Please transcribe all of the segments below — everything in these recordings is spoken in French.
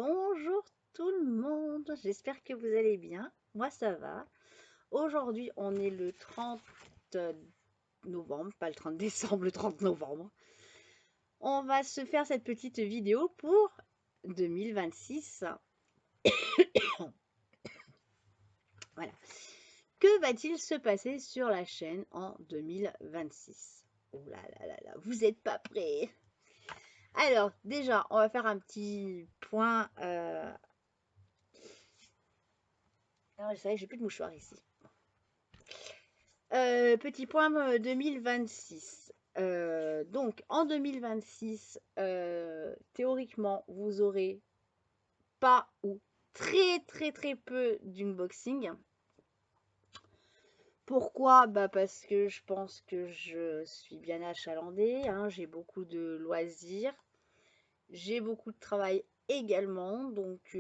Bonjour tout le monde, j'espère que vous allez bien. Moi ça va. Aujourd'hui on est le 30 novembre, pas le 30 décembre, le 30 novembre. On va se faire cette petite vidéo pour 2026. Voilà. Que va-t-il se passer sur la chaîne en 2026? Oh là là là là, vous n'êtes pas prêts. Alors déjà, on va faire un petit point. Non, c'est vrai, j'ai plus de mouchoir ici. Petit point 2026. Donc en 2026, théoriquement, vous aurez pas ou très peu d'unboxing. Pourquoi? Bah parce que je pense que je suis bien achalandée, hein, j'ai beaucoup de loisirs, j'ai beaucoup de travail également, donc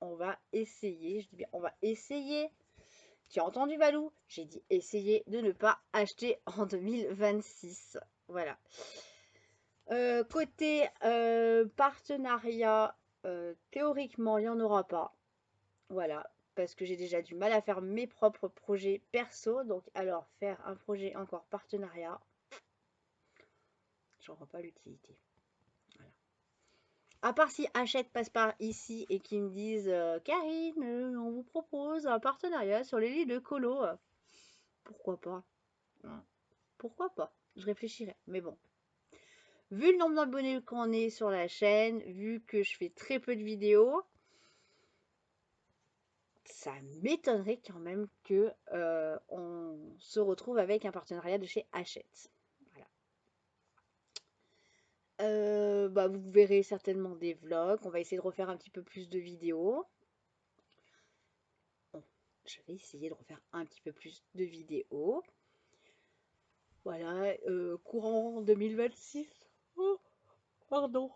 on va essayer, je dis bien on va essayer. Tu as entendu Valou? J'ai dit essayer de ne pas acheter en 2026. Voilà. Côté partenariat, théoriquement, il n'y en aura pas. Voilà. Parce que j'ai déjà du mal à faire mes propres projets perso. Donc, alors, faire un projet encore partenariat, j'en vois pas l'utilité. Voilà. À part si Hachette passe par ici et qu'ils me disent Karine, on vous propose un partenariat sur les lits de colo. Pourquoi pas? Pourquoi pas? Je réfléchirai. Mais bon. Vu le nombre d'abonnés qu'on est sur la chaîne, vu que je fais très peu de vidéos, ça m'étonnerait quand même que on se retrouve avec un partenariat de chez Hachette. Voilà. Bah, vous verrez certainement des vlogs. On va essayer de refaire un petit peu plus de vidéos. Bon, je vais essayer de refaire un petit peu plus de vidéos. Voilà, courant 2026. Oh, pardon.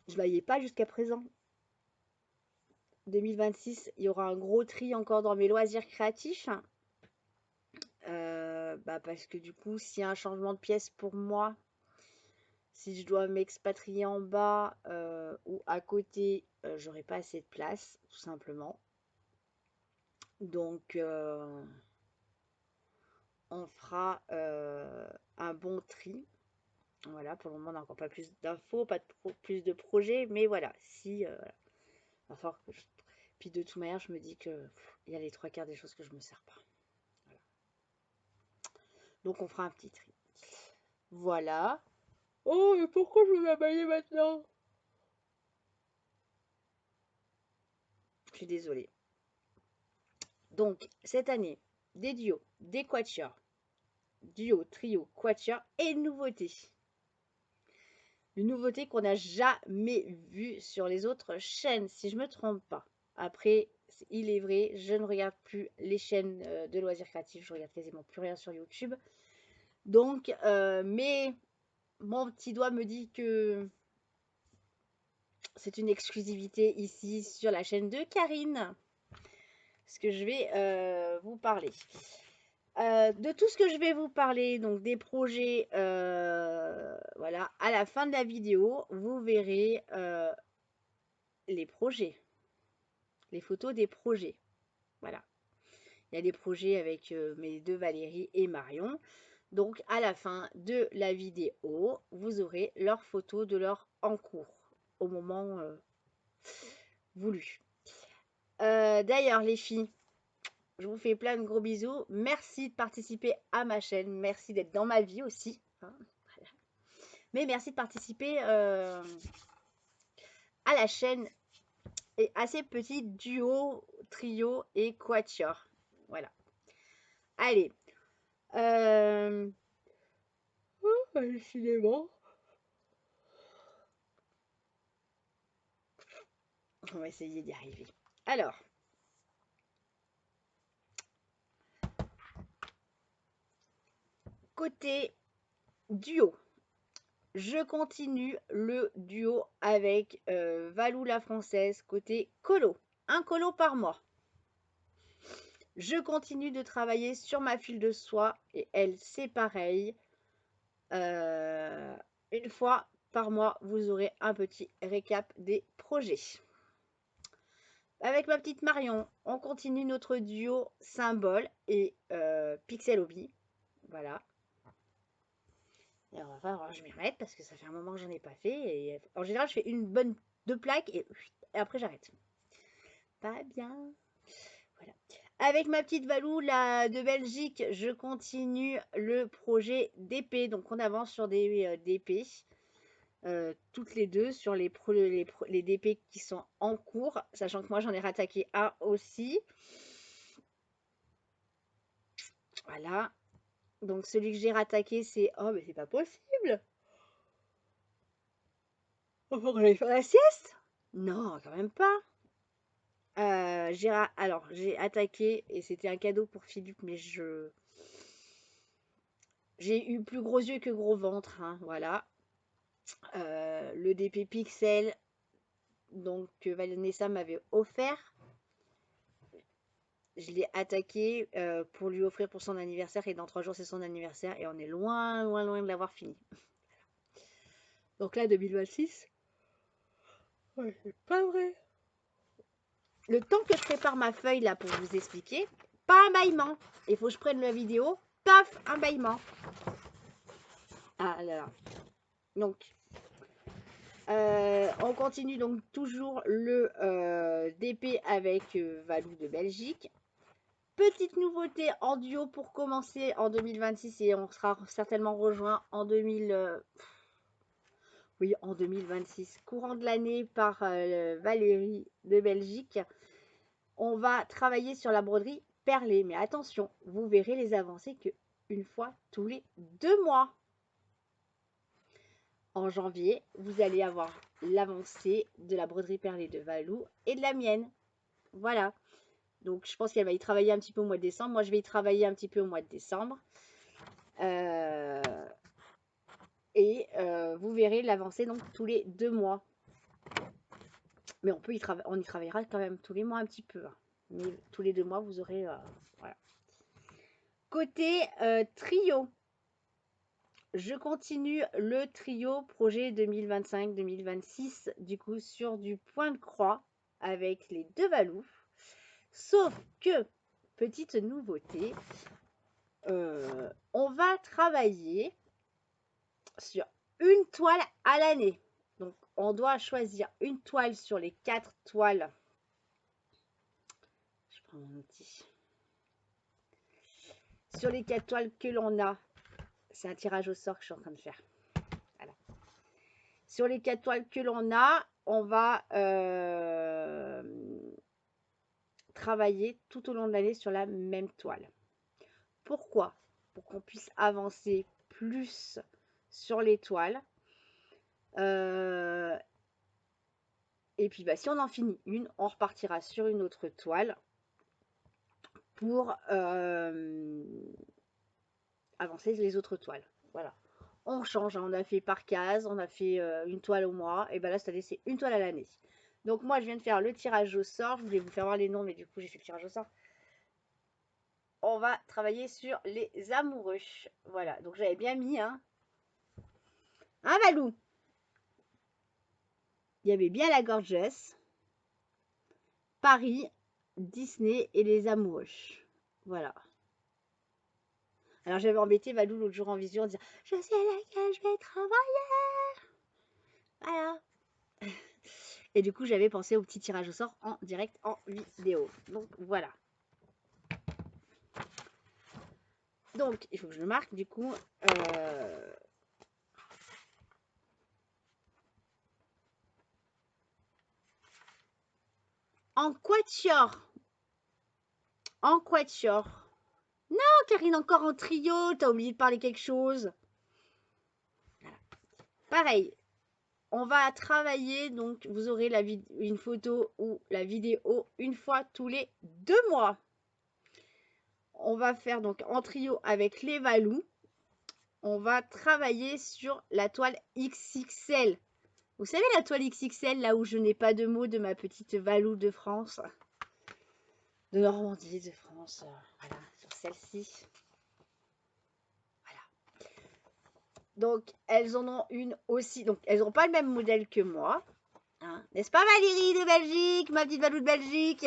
Je ne voyais pas jusqu'à présent. 2026, il y aura un gros tri encore dans mes loisirs créatifs. Bah parce que du coup, s'il y a un changement de pièce pour moi, si je dois m'expatrier en bas ou à côté, j'aurai pas assez de place, tout simplement. Donc, on fera un bon tri. Voilà, pour le moment, on n'a encore pas plus d'infos, pas plus de projets, mais voilà, si, voilà. Va falloir que Puis de toute manière, je me dis que il y a les trois quarts des choses que je me sers pas. Voilà. Donc, on fera un petit tri. Voilà. Oh, mais pourquoi je veux m'abailler maintenant? Je suis désolée. Donc, cette année, des duos, des quatuors, duo, trio, quatuor et une nouveauté. Une nouveauté qu'on n'a jamais vue sur les autres chaînes, si je ne me trompe pas. Après, il est vrai, je ne regarde plus les chaînes de loisirs créatifs, je regarde quasiment plus rien sur YouTube. Donc, mais mon petit doigt me dit que c'est une exclusivité ici sur la chaîne de Karine. Ce que je vais vous parler. De tout ce que je vais vous parler, donc des projets, voilà, à la fin de la vidéo, vous verrez les projets, les photos des projets. Voilà. Il y a des projets avec mes deux Valérie et Marion. Donc, à la fin de la vidéo, vous aurez leurs photos de leur en cours au moment voulu. D'ailleurs, les filles, je vous fais plein de gros bisous. Merci de participer à ma chaîne. Merci d'être dans ma vie aussi. Hein. Voilà. Mais merci de participer à la chaîne et à ces petits duos, trio et quatuor. Voilà. Allez. Décidément. On va essayer d'y arriver. Alors. Côté duo. Je continue le duo avec Valou la française côté colo. Un colo par mois. Je continue de travailler sur ma file de soie et elle, c'est pareil. Une fois par mois, vous aurez un petit récap des projets. Avec ma petite Marion, on continue notre duo symbole et pixel hobby. Voilà. Et on va voir, je m'y remette parce que ça fait un moment que j'en ai pas fait. Et en général, je fais une bonne 2 plaques et après j'arrête. Pas bien. Voilà. Avec ma petite Valou là, de Belgique, je continue le projet d'épée. Donc on avance sur des DP. Toutes les deux sur les DP qui sont en cours, sachant que moi j'en ai rattaqué un aussi. Voilà. Donc celui que j'ai rattaqué, c'est... Oh, mais c'est pas possible! Oh, faut que j'aille faire la sieste? Non, quand même pas. Alors, j'ai attaqué et c'était un cadeau pour Philippe, mais j'ai eu plus gros yeux que gros ventre, hein, voilà. Le DP Pixel, donc que Vanessa m'avait offert. Je l'ai attaqué pour lui offrir pour son anniversaire et dans 3 jours c'est son anniversaire et on est loin, loin, loin de l'avoir fini. Donc là, 2026, ouais, c'est pas vrai. Le temps que je prépare ma feuille là pour vous expliquer, pas un bâillement. Il faut que je prenne la vidéo, paf, un bâillement. Ah là là. Donc, on continue donc toujours le DP avec Valou de Belgique. Petite nouveauté en duo pour commencer en 2026 et on sera certainement rejoint en 2026, courant de l'année par Valérie de Belgique. On va travailler sur la broderie perlée, mais attention, vous verrez les avancées que une fois tous les 2 mois. En janvier, vous allez avoir l'avancée de la broderie perlée de Valou et de la mienne. Voilà. Donc, je pense qu'elle va y travailler un petit peu au mois de décembre. Moi, je vais y travailler un petit peu au mois de décembre. Vous verrez l'avancée donc tous les 2 mois. Mais on y travaillera quand même tous les mois un petit peu. Hein. Mais tous les 2 mois, vous aurez... voilà. Côté trio, je continue le trio projet 2025-2026, du coup, sur du point de croix avec les 2 Valou. Sauf que, petite nouveauté, on va travailler sur une toile à l'année. Donc, on doit choisir une toile sur les 4 toiles. Je prends mon outil. Sur les 4 toiles que l'on a, c'est un tirage au sort que je suis en train de faire. Voilà. Sur les 4 toiles que l'on a, on va travailler tout au long de l'année sur la même toile. Pourquoi? Pour qu'on puisse avancer plus sur les toiles. Et puis, si on en finit une, on repartira sur une autre toile pour avancer les autres toiles. Voilà. On change, hein, on a fait par case, on a fait une toile au mois, et bien là, cette année, c'est une toile à l'année. Donc, moi, je viens de faire le tirage au sort. Je voulais vous faire voir les noms, mais du coup, j'ai fait le tirage au sort. On va travailler sur les amoureux. Voilà, donc j'avais bien mis, hein, Valou. Il y avait bien la Gorgeous, Paris, Disney et les amoureux. Voilà. Alors j'avais embêté Valou l'autre jour en vision en disant je sais laquelle je vais travailler. Voilà. Et du coup j'avais pensé au petit tirage au sort en direct en vidéo. Donc voilà. Donc il faut que je le marque du coup. En quatuor. En quatuor. Non, Karine, encore en trio. T'as oublié de parler quelque chose. Voilà. Pareil. On va travailler, donc vous aurez une photo ou la vidéo une fois tous les 2 mois. On va faire donc en trio avec les Valou. On va travailler sur la toile XXL. Vous savez la toile XXL, là où je n'ai pas de mots de ma petite Valou de France. De Normandie, de France. Voilà, sur celle-ci. Voilà. Donc, elles en ont une aussi. Donc, elles n'ont pas le même modèle que moi. Hein. N'est-ce pas Valérie de Belgique, ma petite Valou de Belgique?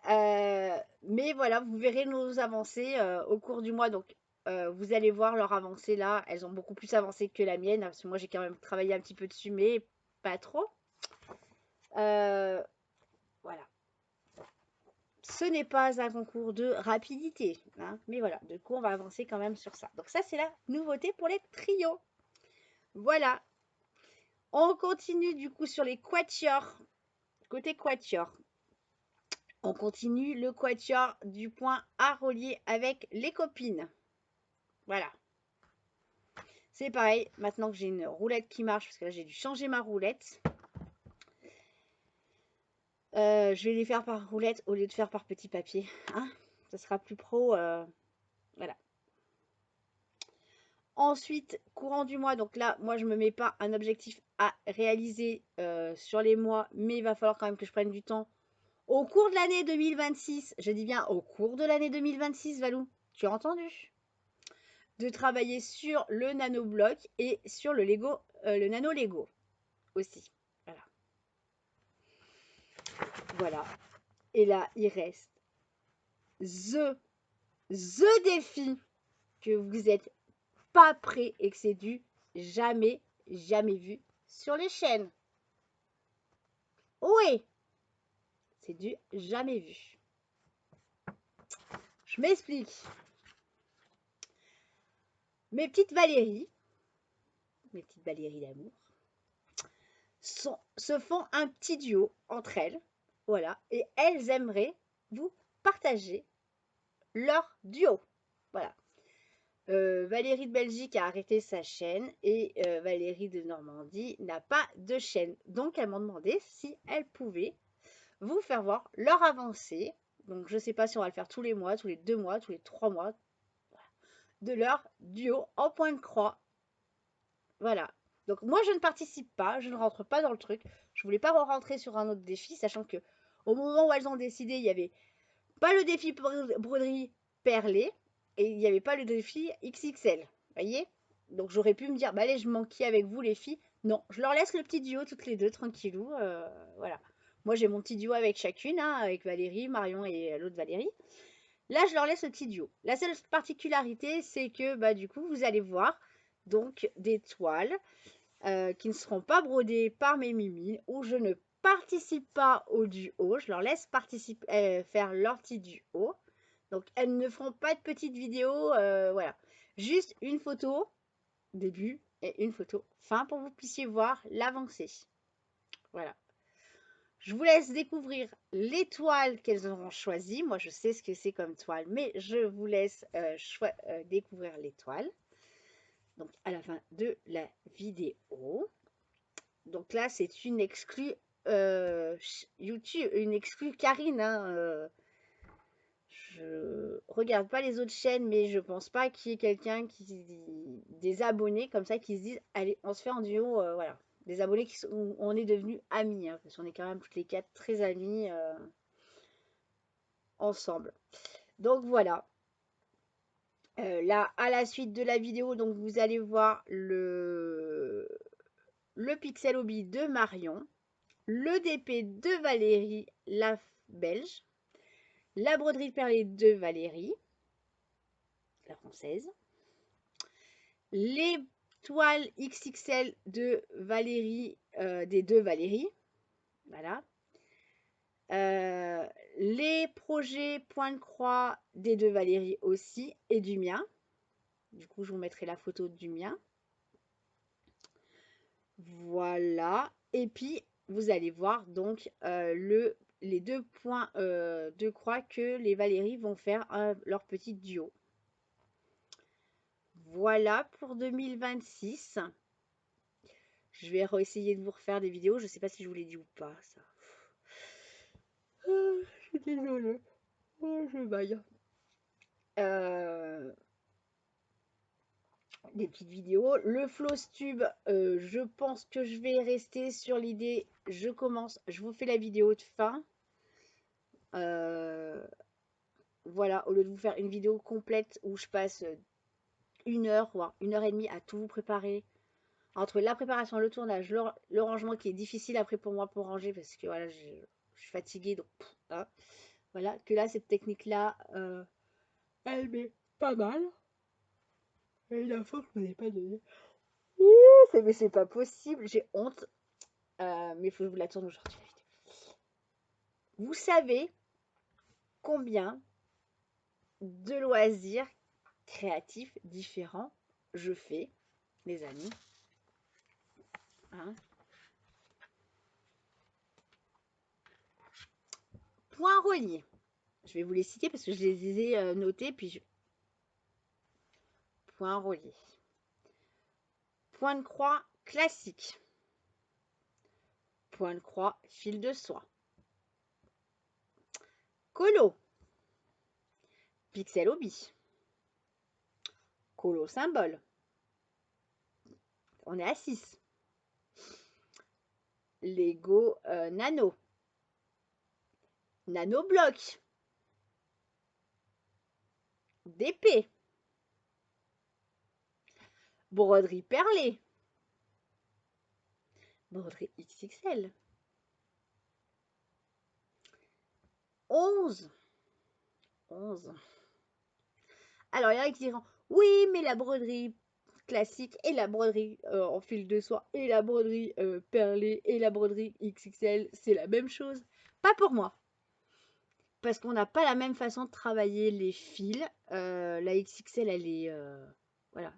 Mais voilà, vous verrez nos avancées au cours du mois. Donc, vous allez voir leur avancée là. Elles ont beaucoup plus avancé que la mienne. Parce que moi, j'ai quand même travaillé un petit peu dessus, mais pas trop. Voilà. Ce n'est pas un concours de rapidité. Hein, mais voilà, du coup, on va avancer quand même sur ça. Donc, ça, c'est la nouveauté pour les trios. Voilà. On continue du coup sur les quatuors. Côté quatuor. On continue le quatuor du point à relier avec les copines. Voilà. C'est pareil, maintenant que j'ai une roulette qui marche, parce que là j'ai dû changer ma roulette. Je vais les faire par roulette au lieu de faire par petit papier. Hein, ça sera plus pro. Voilà. Ensuite, courant du mois. Donc là, moi, je ne me mets pas un objectif à réaliser sur les mois. Mais il va falloir quand même que je prenne du temps. Au cours de l'année 2026, je dis bien au cours de l'année 2026, Valou, tu as entendu? De travailler sur le nanobloc et sur le Lego, le nano Lego aussi. Voilà. Voilà. Et là, il reste the défi que vous n'êtes pas prêt et que c'est du jamais vu sur les chaînes. Oui, c'est du jamais vu. Je m'explique. Mes petites Valérie d'amour, se font un petit duo entre elles. Voilà. Et elles aimeraient vous partager leur duo. Voilà. Valérie de Belgique a arrêté sa chaîne et Valérie de Normandie n'a pas de chaîne. Donc, elles m'ont demandé si elles pouvaient vous faire voir leur avancée. Donc, je ne sais pas si on va le faire tous les mois, tous les 2 mois, tous les 3 mois, de leur duo en point de croix. Voilà. Donc, moi, je ne participe pas, je ne rentre pas dans le truc. Je voulais pas rentrer sur un autre défi, sachant que au moment où elles ont décidé, il n'y avait pas le défi broderie perlée et il n'y avait pas le défi XXL. Voyez? Donc j'aurais pu me dire, bah allez, je manquais avec vous les filles. Non, je leur laisse le petit duo toutes les deux, tranquillou. Voilà. Moi j'ai mon petit duo avec chacune, hein, avec Valérie, Marion et l'autre Valérie. Là, je leur laisse le petit duo. La seule particularité, c'est que bah du coup, vous allez voir donc des toiles qui ne seront pas brodées par mes mimines, où je ne participe pas au duo, je leur laisse faire leur petit duo. Donc elles ne feront pas de petites vidéos, voilà. Juste une photo début et une photo fin pour que vous puissiez voir l'avancée. Voilà. Je vous laisse découvrir les toiles qu'elles auront choisies. Moi, je sais ce que c'est comme toile, mais je vous laisse découvrir les toiles. Donc, à la fin de la vidéo. Donc là, c'est une exclue YouTube, une exclue Karine. Hein, je regarde pas les autres chaînes, mais je pense pas qu'il y ait quelqu'un des abonnés comme ça qui se disent allez, on se fait en duo, voilà. Des abonnés qui sont, on est devenus amis, hein, parce qu'on est quand même toutes les quatre très amis ensemble. Donc voilà. Là, à la suite de la vidéo, donc vous allez voir le Pixel Hobby de Marion, le DP de Valérie, la belge, la broderie perlée de Valérie, la française, les toiles XXL de Valérie, des deux Valérie, voilà, les projets point de croix des deux Valérie aussi, et du mien. Du coup, je vous mettrai la photo du mien. Voilà. Et puis, vous allez voir donc les 2 points de croix que les Valérie vont faire leur petit duo. Voilà pour 2026. Je vais essayer de vous refaire des vidéos. Je ne sais pas si je vous l'ai dit ou pas, ça. Je suis désolée. Je baille. Des petites vidéos. Le Flowstube, je pense que je vais rester sur l'idée. Je commence, je vous fais la vidéo de fin. Voilà, au lieu de vous faire une vidéo complète où je passe 1 heure, voire 1 heure et demie à tout vous préparer. Entre la préparation, le tournage, le rangement qui est difficile après pour moi pour ranger parce que voilà, je suis fatiguée. Donc, hein, voilà, que là, cette technique-là, elle m'est pas mal. Et la fois que je ne l'ai pas donnée. Mais c'est pas possible, j'ai honte. Mais il faut que je vous la tourne aujourd'hui. Vous savez combien de loisirs créatifs différents je fais, les amis, hein? Point relié. Je vais vous les citer parce que je les ai notés. Point relié. Point de croix classique. Point de croix fil de soie. Colo. Pixel hobby. Colo symbole. On est à 6. Lego nano. Nano bloc. D'épée. Broderie perlée. Broderie XXL. 11. Alors, il y en a qui diront, oui, mais la broderie classique et la broderie en fil de soie et la broderie perlée et la broderie XXL, c'est la même chose. Pas pour moi. Parce qu'on n'a pas la même façon de travailler les fils. La XXL, elle est... voilà.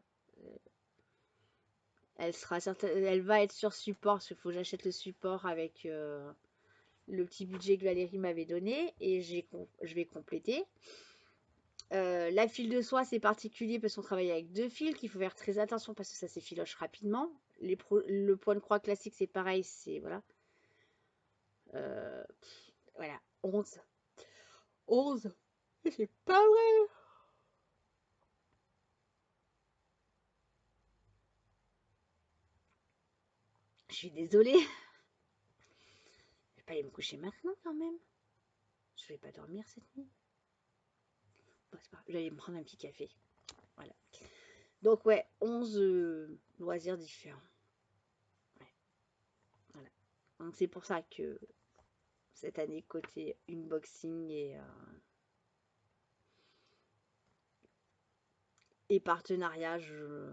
Elle va être sur support, parce qu'il faut que j'achète le support avec le petit budget que Valérie m'avait donné. Et je vais compléter. La fil de soie, c'est particulier parce qu'on travaille avec 2 fils, qu'il faut faire très attention parce que ça s'effiloche rapidement. Le point de croix classique, c'est pareil, c'est voilà. Voilà, 11. C'est pas vrai. Je suis désolée. Je vais pas aller me coucher maintenant quand même. Je vais pas dormir cette nuit. Bon, c'est pas grave, je vais aller me prendre un petit café. Voilà. Donc ouais, 11 loisirs différents. Ouais. Voilà. Donc c'est pour ça que cette année, côté unboxing et partenariat, je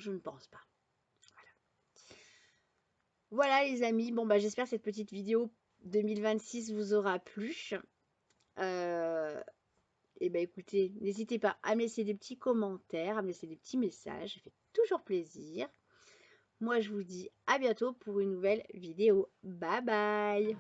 ne pense pas. Voilà les amis, bon bah j'espère que cette petite vidéo 2026 vous aura plu. Et bah écoutez, n'hésitez pas à me laisser des petits commentaires, à me laisser des petits messages, ça fait toujours plaisir. Moi je vous dis à bientôt pour une nouvelle vidéo. Bye bye.